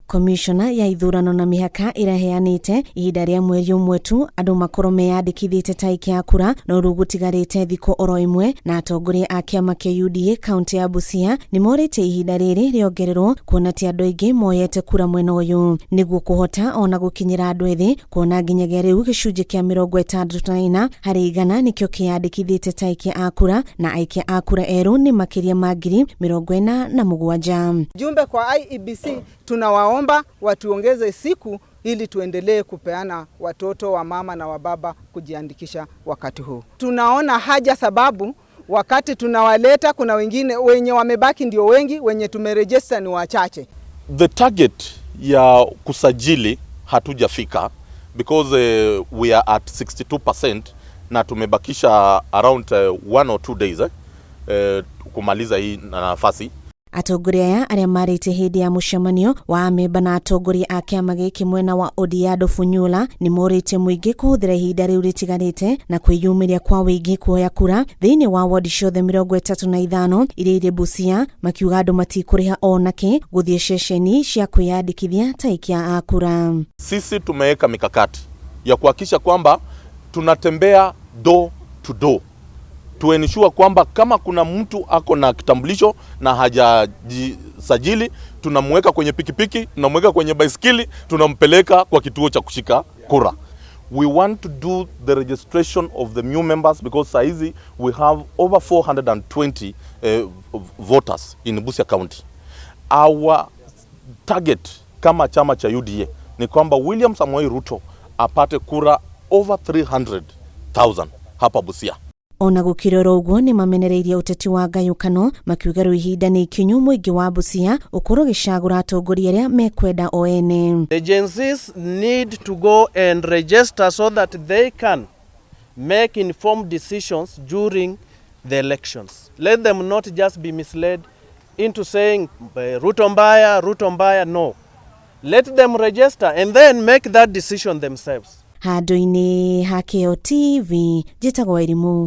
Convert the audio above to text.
Komishona ya ithurano na mihaka iraheanite ihinda ria mweri umwe tu andu makorwo meyandikithite taiki ya kura no rugutigarite thiko oro imwe, na atongoria a kiama kia UDA kaunti ya Busia ni morite ihinda riri riongererwo kuona ti andu aingi moyete kura mwena uyu niguo kuhota ona gukinyira andu ethi kuona nginyagia riu gicunji kia 64 hari igana nikio kiyandikithite taiki a kura na aikia a kura eru ni makiria ma 47,000. Jumbe kwa IEBC tunawaomba watuongeze siku ili tuendelee kupeana watoto wa mama na wa baba kujiandikisha wakati huu. Tunaona haja sababu wakati tunawaleta kuna wengine wenye wamebaki ndio wengi, wenye tumeregister ni wachache. The target ya kusajili hatujafika because we are at 62% na tumebakisha around 1 or 2 days kumaliza hii nafasi. Atongoria aya aria marite hindi ya mucemanio wa amemba na atongoria a kiama giki mwena wa Odiado Funyula ni morite muingi kuhuthira ihinda riu ritigarite na kwiyumiria kwa wingi kuoya kura thiini wa ward ciothe 35 iria iri Busia, makiuga andu matikuriha onake guthie ceceni cia kwiyandikithia taikia a kura. Sisi tumeweka mikakati ya kuhakikisha kwamba tunatembea door to door to ensure kwamba kama kuna mtu ako na kitambulisho na hajajisajili, tunamweka kwenye pikipiki, tunamweka kwenye baiskeli, tunampeleka kwa kituo cha kushika kura. We want to do the registration of the new members because saizi we have over 420 voters in Busia County. Our target kama chama cha UDA ni kwamba William Samoei Ruto apate kura over 300,000 hapa Busia. Ona gukirora uguo ni mamenereirie uteti wa ngayukano makiuga riu ihinda ni ikinyu muingi wa Busia ukoro gicagura atongoria aria mekwenda oene. The agencies need to go and register so that they can make informed decisions during the elections. Let them not just be misled into saying Ruto mbaya, no. Let them register and then make that decision themselves. Handu-ini ha KO TV, njitagwo Wairimu.